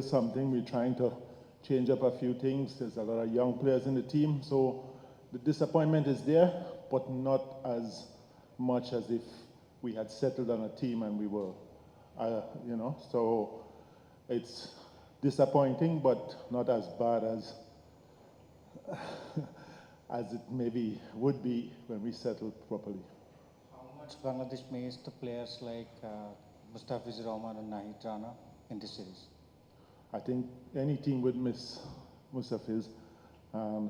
something. We're trying to change up a few things. There's a lot of young players in the team, so the disappointment is there, but not as much as if we had settled on a team and we were, so it's disappointing, but not as bad as as it maybe would be when we settled properly. How much Bangladesh missed players like Mustafiz Rahman and Nahid Rana in this series? I think any team would miss Mustafiz.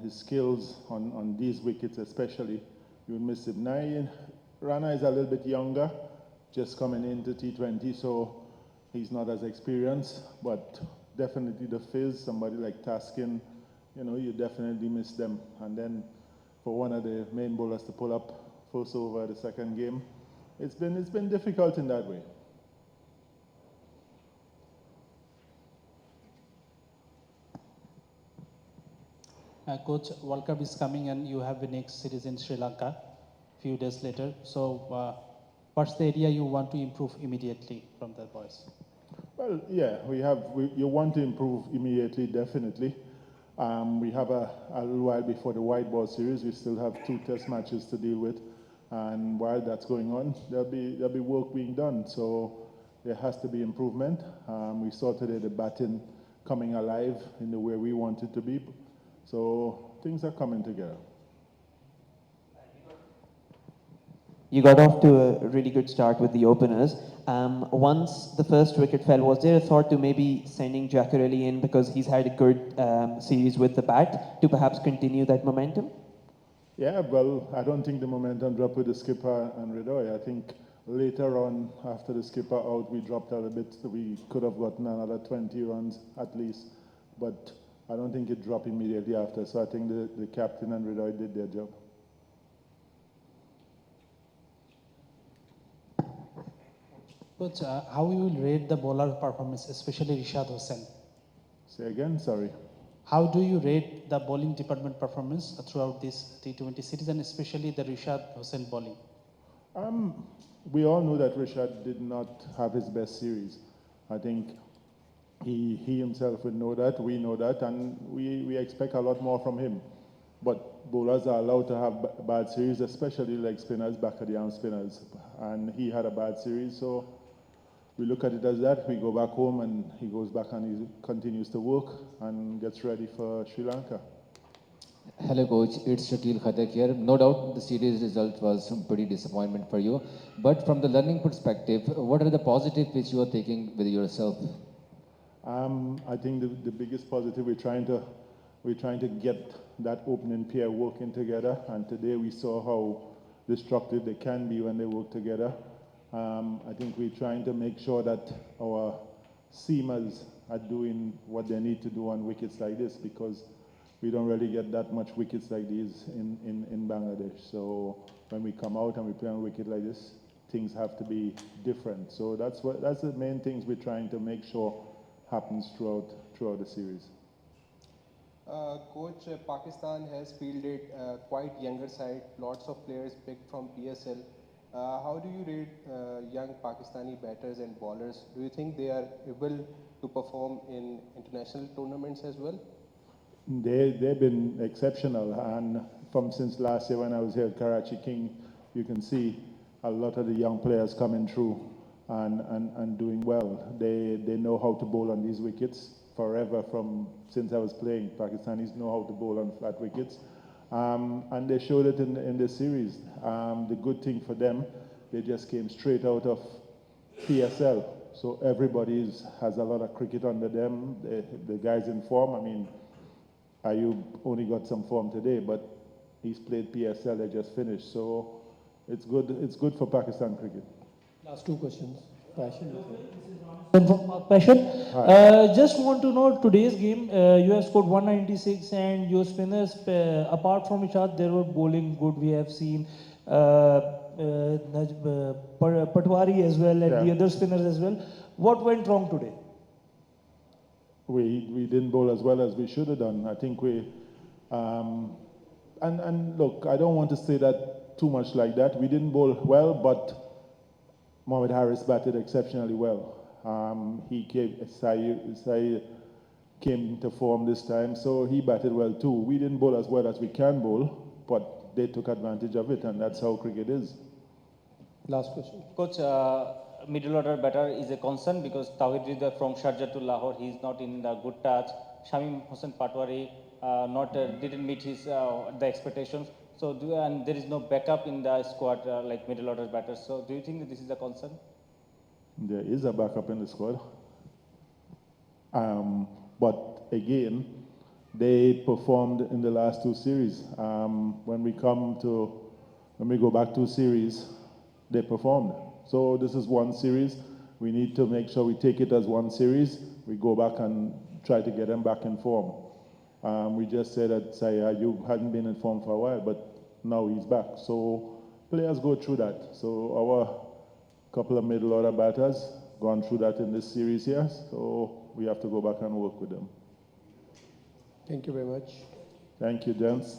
His skills on these wickets especially, you would miss him. Nahid Rana is a little bit younger, just coming into T20, so he's not as experienced, but definitely the Fizz, somebody like Taskin, you definitely miss them. And then for one of the main bowlers to pull up first over the second game, it's been difficult in that way. Coach, World Cup is coming and you have the next series in Sri Lanka a few days later. So what's the area you want to improve immediately from the boys? Well, yeah, you want to improve immediately, definitely. We have a little while before the white ball series. We still have 2 test matches to deal with. And while that's going on, there'll be work being done. So there has to be improvement. We saw today the batting coming alive in the way we want it to be. So things are coming together. You got off to a really good start with the openers. Once the first wicket fell, was there a thought to maybe sending Jackarelli in because he's had a good series with the bat to perhaps continue that momentum? Yeah, well, I don't think the momentum dropped with the skipper and Ridoy. I think later on, after the skipper out, we dropped a little bit. We could have gotten another 20 runs at least, but I don't think it dropped immediately after. So I think the captain and Ridoy did their job. Coach, how you will rate the bowler performance, especially Rishad Hossain? Say again, sorry. How do you rate the bowling department performance throughout this T20 series and especially the Rishad Hossain bowling? We all know that Rishad did not have his best series. I think he himself would know that, we know that, and we expect a lot more from him. But bowlers are allowed to have bad series, especially leg spinners, back of the arm spinners. And he had a bad series, so we look at it as that. We go back home and he goes back and he continues to work and gets ready for Sri Lanka. Hello coach, it's Shakil Khatak here. No doubt the series result was some pretty disappointment for you. But from the learning perspective, what are the positives which you are taking with yourself? I think the biggest positive, we're trying to get that opening pair working together, and today we saw how destructive they can be when they work together. I think we're trying to make sure that our seamers are doing what they need to do on wickets like this, because we don't really get that much wickets like these in Bangladesh. So when we come out and we play on a wicket like this, things have to be different. So that's the main things we're trying to make sure happens throughout the series. Coach, Pakistan has fielded quite younger side, lots of players picked from PSL. How do you rate young Pakistani batters and bowlers? Do you think they are able to perform in international tournaments as well? They've been exceptional, and since last year when I was here at Karachi King, you can see a lot of the young players coming through and doing well. They know how to bowl on these wickets forever. Since I was playing, Pakistanis know how to bowl on flat wickets, and they showed it in this series. The good thing for them, they just came straight out of PSL, so everybody has a lot of cricket under them. The guys in form. I mean, Ayub only got some form today, but he's played PSL. They just finished, so it's good. It's good for Pakistan cricket. Last 2 questions. Passion. Passion. Just want to know today's game. You have scored 196, and your spinners, apart from each other, they were bowling good. We have seen Patwari as well, and the other spinners as well. What went wrong today? We didn't bowl as well as we should have done. I think and look, I don't want to say that too much like that. We didn't bowl well, but Mohamed Harris batted exceptionally well. He gave came to form this time, so he batted well too. We didn't bowl as well as we can bowl, but they took advantage of it, and that's how cricket is. Last question. Coach, middle order batter is a concern because Tawhid Rida from Sharjah to Lahore, he is not in the good touch. Shamim Hossain Patwari didn't meet his the expectations. So and there is no backup in the squad like middle order batters. So do you think that this is a concern? There is a backup in the squad. But again, they performed in the last two series. When we go back 2 series, they performed. So this is one series. We need to make sure we take it as one series. We go back and try to get them back in form. We just said that you hadn't been in form for a while, but now he's back. So players go through that. So our couple of middle order batters gone through that in this series here. So we have to go back and work with them. Thank you very much. Thank you, gents.